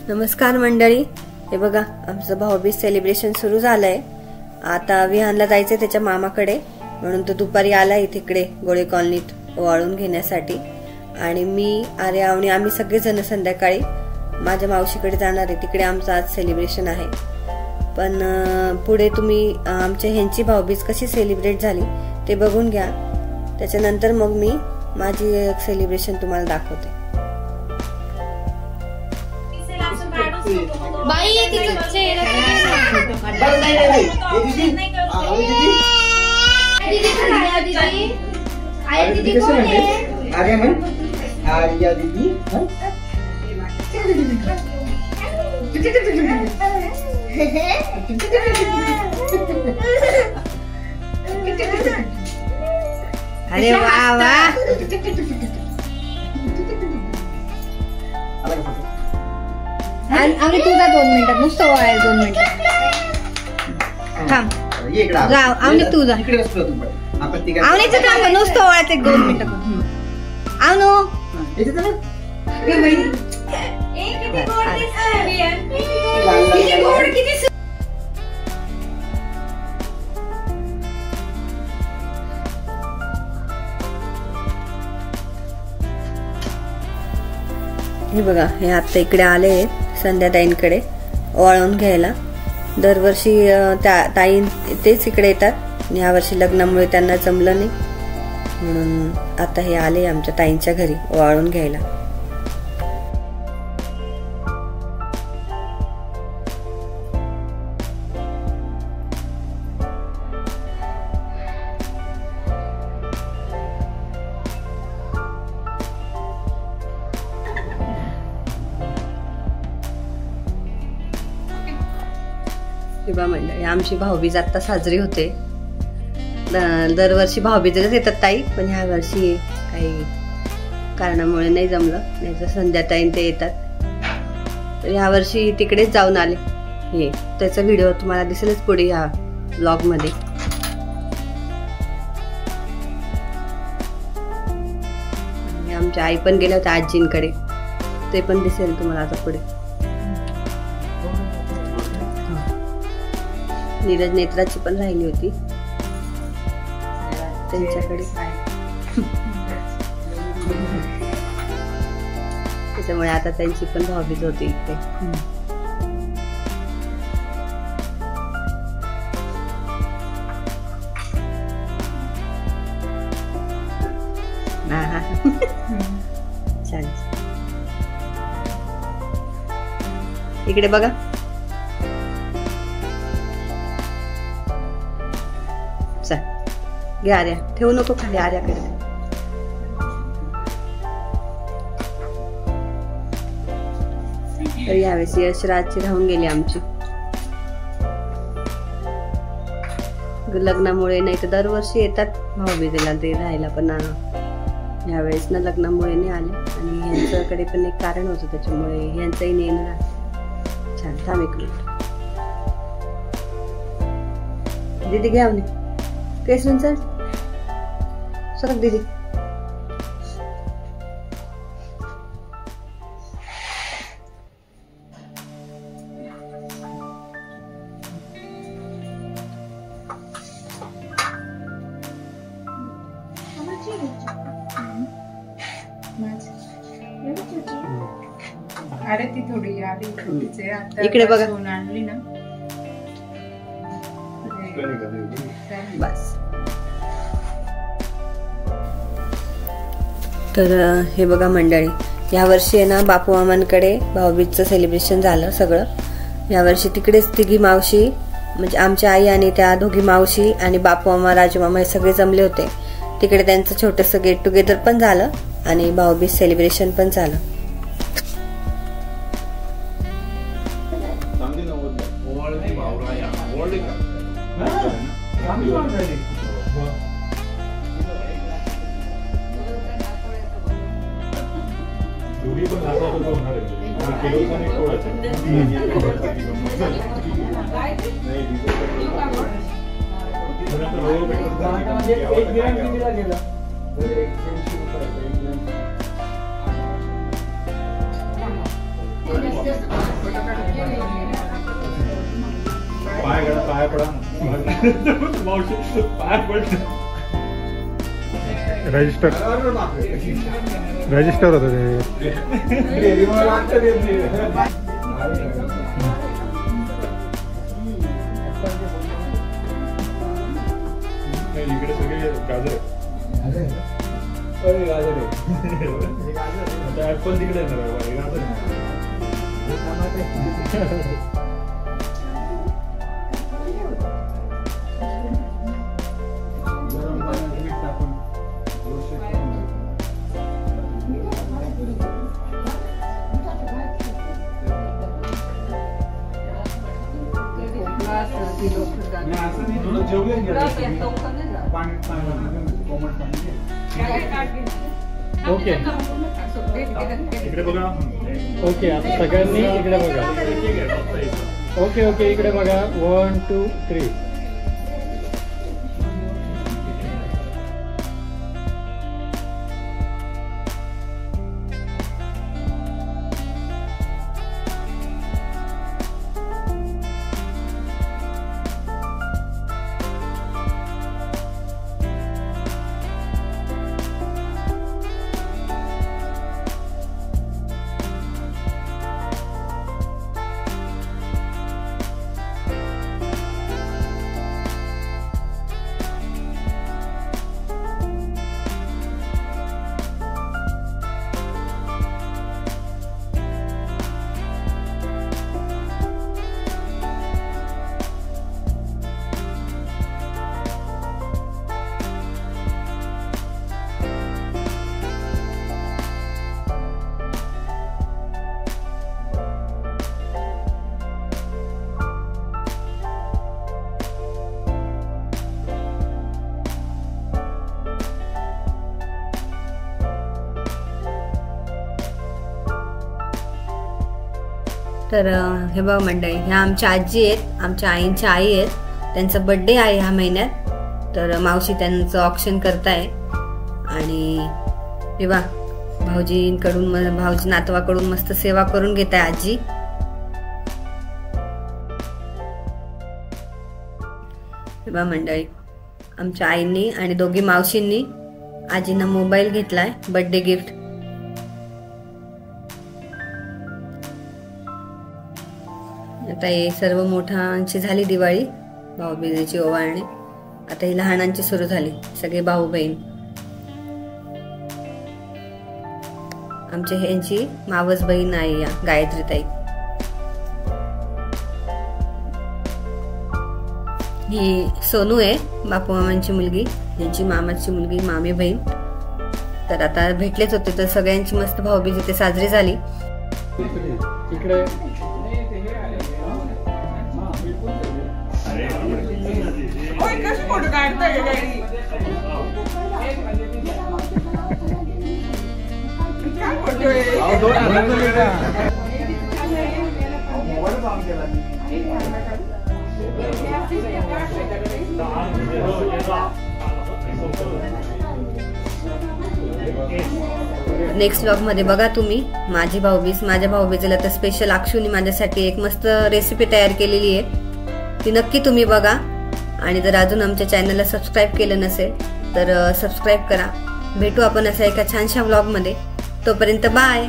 नमस्कार मंडळी, हे बघा आमचं भाऊबीज सेलिब्रेशन सुरू झालंय। आता विहानला जायचंय त्याच्या मामाकडे, म्हणून तो दुपारी आला इकडे गोळे कॉलनीत ओवाळून घेण्यासाठी। आणि मी आर्या आणि आम्ही सगळे जण संध्याकाळी माझ्या मावशीकडे जाणार आहे। तिकडे आमचं आज सेलिब्रेशन आहे। पण पुढे तुम्ही आमच्या ह्यांची भाऊबीज कशी सेलिब्रेट झाली ते बघून घ्या। त्याच्यानंतर मग मी माझी सेलिब्रेशन तुम्हाला दाखवते। बाई ये चेहरा दीदी कौन है? आर्या मन आर्या दीदी अरे वाह वाह, आम्ही तुझा 2 मिनिटात नुसतं वळायला 2 मिनिटात थांब। जाऊ आम्ही तुझा आवणीचं थांब नुसतं वळायचं 1 2 मिनिटं आवनो हे बघा, हे आता इकडे आले संध्याताईंकडे ओवाळून घ्यायला। दरवर्षी त्या ताई तेच इकडे येतात। या वर्षी लग्नामुळे त्यांना जमलं नाही, म्हणून आता हे आले आमच्या ताईंच्या घरी ओवाळून घ्यायला। मंडळी, आमची भाऊबीज आता साजरी होते। दरवर्षी भाऊबीजलाच येतात ताई, पण ह्या वर्षी काही कारणामुळे नाही जमलं, नाही तर संध्याताईन ते येतात। तर ह्या वर्षी तिकडेच जाऊन आले। हे त्याचा व्हिडिओ तुम्हाला दिसेलच पुढे ह्या ब्लॉग मध्ये। आमच्या आई पण गेल्या होत्या आजींकडे, ते पण दिसेल तुम्हाला आता पुढे। नीरज नेत्राची पण राहिली होती त्यांच्याकडे, त्याच्यामुळे आता त्यांची पण भाऊबीज होती इथे। छान, इकडे बघा। घे आर्या, ठेवू नको खाली, आर्याकडे। तर यावेळेस यशराजची राहून गेली आमची लग्नामुळे, नाही तर दरवर्षी येतात भाऊबीजेला ते राहायला, पण यावेळेस ना लग्नामुळे नाही आले। आणि यांच्याकडे पण एक कारण होतं, त्याच्यामुळे यांचंही नेणं झालं। छान, थांब 1 मिनिट। दीदी घ्या केसरून सर सरक दीदी। अरे ती थोडी आली इकडे बघा आणली ना बस। तर हे बघा मंडळी, या वर्षी आहे ना बापू मामांकडे भाऊबीजचं सेलिब्रेशन झालं सगळं। या वर्षी तिकडेच तिघी मावशी, म्हणजे आमची आई आणि त्या दोघी मावशी आणि बापू मामा राजू मामा हे सगळे जमले होते तिकडे। त्यांचं छोटंसं गेट टुगेदर पण झालं आणि भाऊबीज सेलिब्रेशन पण झालं। पाय पडा रजिस्टर होतं ते इकडे सगळे गाजर ऍपल तिकडे गाजर ओके इकडे बघा. ओके आता सगळ्यांनी इकडे बघा. ओके ओके इकडे बघा. 1 2 3. तर हे बघा मंडळी, ह्या आमच्या आजी आहेत, आमच्या आईंच्या आई आहेत. त्यांचा बर्थडे आहे ह्या महिन्यात. तर मावशी त्यांचं ऑप्शन करताय आणि हे बघा भाऊजींकडून, भाऊजी नातवाकडून मस्त सेवा करून घेत आहे आजी. हे बघा मंडळी, आमच्या आईंनी आणि दोघी मावशींनी आजींना मोबाईल घेतलाय बर्थडे गिफ्ट. आता हे सर्व मोठ्यांची झाली दिवाळी, भाऊबीजेची ओवाळणी. आता ही लहानांची सुरू झाली, सगळे भाऊ बहीण. आमच्या ह्यांची मावस बहीण आहे या गायत्री ताई. ही सोनू आहे, बापू मामांची मुलगी, यांची मामाची मुलगी, मामी बहीण. तर आता भेटलेच होते, तर सगळ्यांची मस्त भाऊबीज इथे साजरी झाली. इकडे नेक्स्ट व्लॉग मध्ये बघा तुम्ही माझी भाऊबीज. माझ्या भाऊबीजेला तर स्पेशल अक्षुनी माझ्यासाठी एक मस्त रेसिपी तयार केलेली आहे, ती नक्की तुम्ही बघा. आणि जर अजून आमच्या चॅनलला सबस्क्राईब केलं नसेल तर सबस्क्राईब करा. भेटू आपण असा एका छानशा व्लॉग मध्ये. तोपर्यंत बाय.